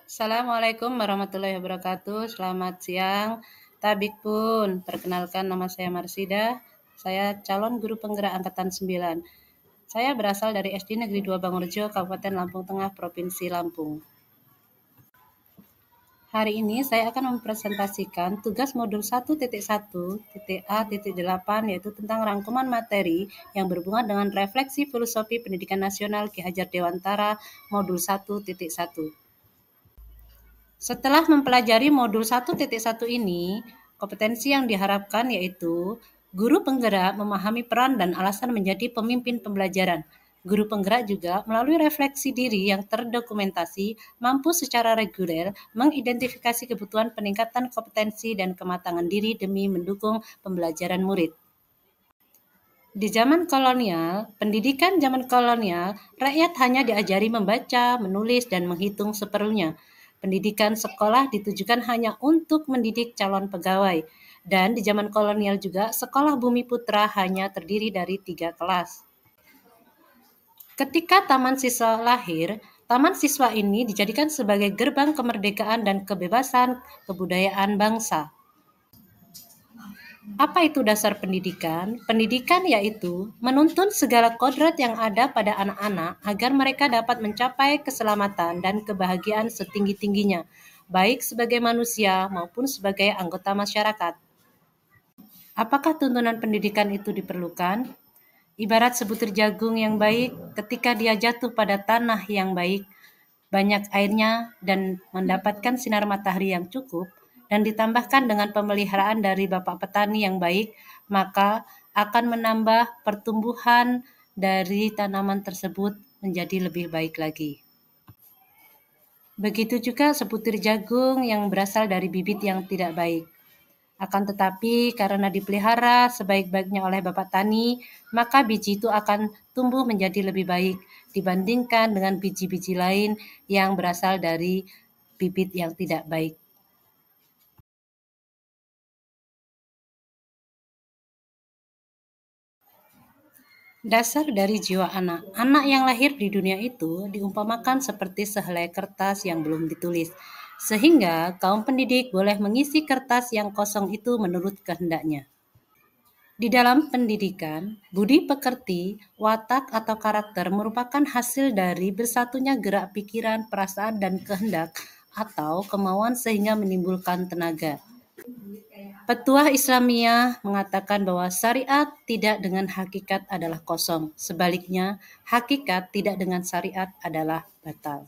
Assalamualaikum warahmatullahi wabarakatuh. Selamat siang. Tabik pun, perkenalkan nama saya Marsida. Saya calon guru penggerak angkatan 9. Saya berasal dari SD Negeri 2 Bangurjo, Kabupaten Lampung Tengah, Provinsi Lampung. Hari ini saya akan mempresentasikan tugas modul 1.1.A.8 yaitu tentang rangkuman materi yang berhubungan dengan refleksi filosofi pendidikan nasional Ki Hajar Dewantara modul 1.1. Setelah mempelajari modul 1.1 ini, kompetensi yang diharapkan yaitu guru penggerak memahami peran dan alasan menjadi pemimpin pembelajaran. Guru penggerak juga melalui refleksi diri yang terdokumentasi mampu secara reguler mengidentifikasi kebutuhan peningkatan kompetensi dan kematangan diri demi mendukung pembelajaran murid. Di zaman kolonial, pendidikan zaman kolonial, rakyat hanya diajari membaca, menulis, dan menghitung seperlunya. Pendidikan sekolah ditujukan hanya untuk mendidik calon pegawai. Dan di zaman kolonial juga, sekolah Bumi Putra hanya terdiri dari 3 kelas. Ketika Taman Siswa lahir, Taman Siswa ini dijadikan sebagai gerbang kemerdekaan dan kebebasan kebudayaan bangsa. Apa itu dasar pendidikan? Pendidikan yaitu menuntun segala kodrat yang ada pada anak-anak agar mereka dapat mencapai keselamatan dan kebahagiaan setinggi-tingginya, baik sebagai manusia maupun sebagai anggota masyarakat. Apakah tuntunan pendidikan itu diperlukan? Ibarat sebutir jagung yang baik, ketika dia jatuh pada tanah yang baik, banyak airnya dan mendapatkan sinar matahari yang cukup, dan ditambahkan dengan pemeliharaan dari bapak petani yang baik, maka akan menambah pertumbuhan dari tanaman tersebut menjadi lebih baik lagi. Begitu juga sebutir jagung yang berasal dari bibit yang tidak baik. Akan tetapi karena dipelihara sebaik-baiknya oleh bapak tani, maka biji itu akan tumbuh menjadi lebih baik dibandingkan dengan biji-biji lain yang berasal dari bibit yang tidak baik. Dasar dari jiwa anak. Anak yang lahir di dunia itu diumpamakan seperti sehelai kertas yang belum ditulis. Sehingga kaum pendidik boleh mengisi kertas yang kosong itu menurut kehendaknya. Di dalam pendidikan, budi pekerti, watak atau karakter merupakan hasil dari bersatunya gerak pikiran, perasaan, dan kehendak atau kemauan sehingga menimbulkan tenaga. Petuah Islamiyah mengatakan bahwa syariat tidak dengan hakikat adalah kosong. Sebaliknya, hakikat tidak dengan syariat adalah batal.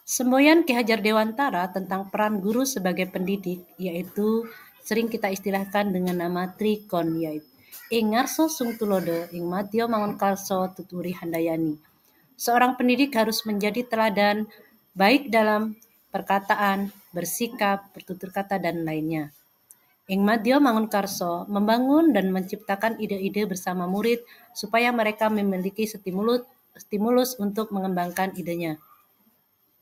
Semboyan Ki Hajar Dewantara tentang peran guru sebagai pendidik yaitu sering kita istilahkan dengan nama Trikon, yaitu ing ngarso sung tulodo ing madya mangun karso tuturi handayani. Seorang pendidik harus menjadi teladan baik dalam perkataan, bersikap, bertutur kata, dan lainnya. Ing madya mangun karso membangun dan menciptakan ide-ide bersama murid supaya mereka memiliki stimulus untuk mengembangkan idenya.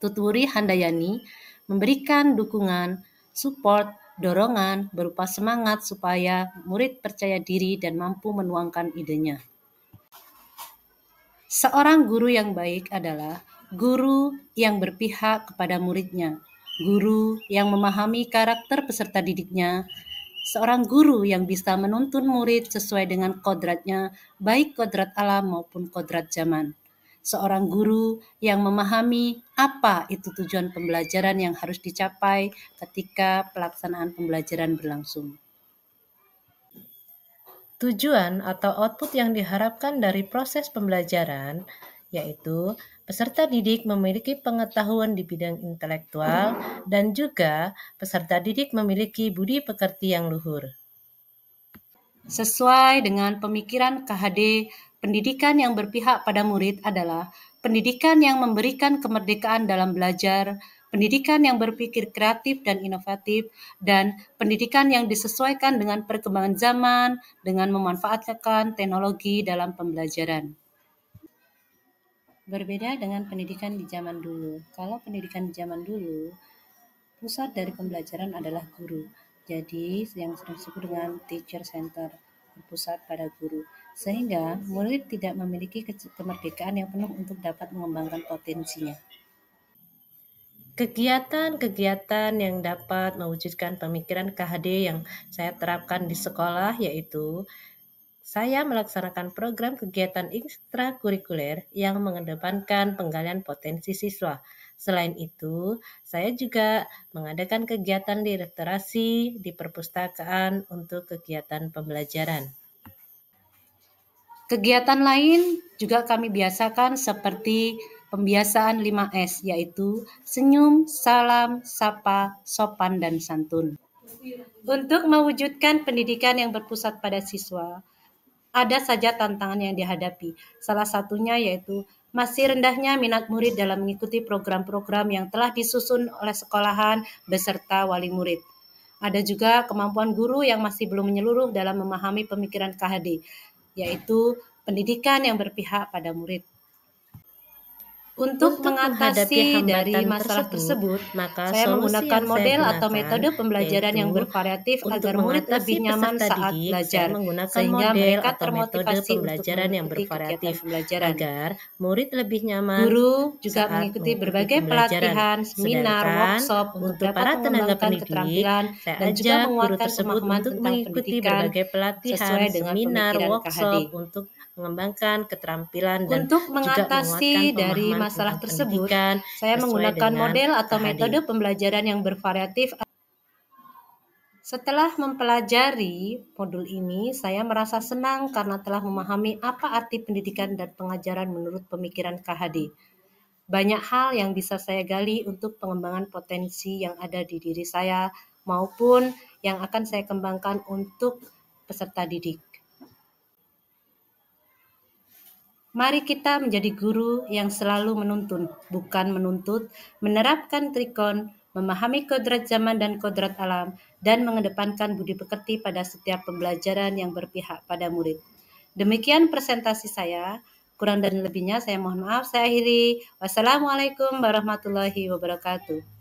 Tuturi handayani memberikan dukungan, support, dorongan berupa semangat supaya murid percaya diri dan mampu menuangkan idenya. Seorang guru yang baik adalah guru yang berpihak kepada muridnya, guru yang memahami karakter peserta didiknya, seorang guru yang bisa menuntun murid sesuai dengan kodratnya, baik kodrat alam maupun kodrat zaman. Seorang guru yang memahami apa itu tujuan pembelajaran yang harus dicapai ketika pelaksanaan pembelajaran berlangsung. Tujuan atau output yang diharapkan dari proses pembelajaran yaitu peserta didik memiliki pengetahuan di bidang intelektual dan juga peserta didik memiliki budi pekerti yang luhur. Sesuai dengan pemikiran KHD, pendidikan yang berpihak pada murid adalah pendidikan yang memberikan kemerdekaan dalam belajar, pendidikan yang berpikir kreatif dan inovatif, dan pendidikan yang disesuaikan dengan perkembangan zaman dengan memanfaatkan teknologi dalam pembelajaran. Berbeda dengan pendidikan di zaman dulu. Kalau pendidikan di zaman dulu, pusat dari pembelajaran adalah guru. Jadi, yang sering disebut dengan teacher center, berpusat pada guru. Sehingga murid tidak memiliki kemerdekaan yang penuh untuk dapat mengembangkan potensinya. Kegiatan-kegiatan yang dapat mewujudkan pemikiran KHD yang saya terapkan di sekolah yaitu saya melaksanakan program kegiatan ekstrakurikuler yang mengedepankan penggalian potensi siswa. Selain itu, saya juga mengadakan kegiatan literasi di perpustakaan untuk kegiatan pembelajaran. Kegiatan lain juga kami biasakan seperti pembiasaan 5S, yaitu senyum, salam, sapa, sopan, dan santun. Untuk mewujudkan pendidikan yang berpusat pada siswa, ada saja tantangan yang dihadapi. Salah satunya yaitu masih rendahnya minat murid dalam mengikuti program-program yang telah disusun oleh sekolahan beserta wali murid. Ada juga kemampuan guru yang masih belum menyeluruh dalam memahami pemikiran KHD, yaitu pendidikan yang berpihak pada murid. Untuk mengatasi dari masalah tersebut, maka saya menggunakan model atau gunakan metode pembelajaran yang bervariatif agar murid lebih nyaman saat belajar, sehingga mereka termotivasi untuk mengikuti kegiatan pembelajaran. Agar murid lebih nyaman. Guru juga mengikuti berbagai pelatihan, seminar, workshop untuk dapat mengembangkan keterampilan dan juga menguatkan pemahaman tentang pendidikan sesuai dengan pemikiran KHD. Untuk mengembangkan keterampilan dan untuk mengatasi dari masalah tersebut, saya menggunakan model atau metode pembelajaran yang bervariatif. Setelah mempelajari modul ini, saya merasa senang karena telah memahami apa arti pendidikan dan pengajaran menurut pemikiran KHD. Banyak hal yang bisa saya gali untuk pengembangan potensi yang ada di diri saya maupun yang akan saya kembangkan untuk peserta didik. Mari kita menjadi guru yang selalu menuntun, bukan menuntut, menerapkan trikon, memahami kodrat zaman dan kodrat alam, dan mengedepankan budi pekerti pada setiap pembelajaran yang berpihak pada murid. Demikian presentasi saya. Kurang dan lebihnya saya mohon maaf. Saya akhiri. Wassalamualaikum warahmatullahi wabarakatuh.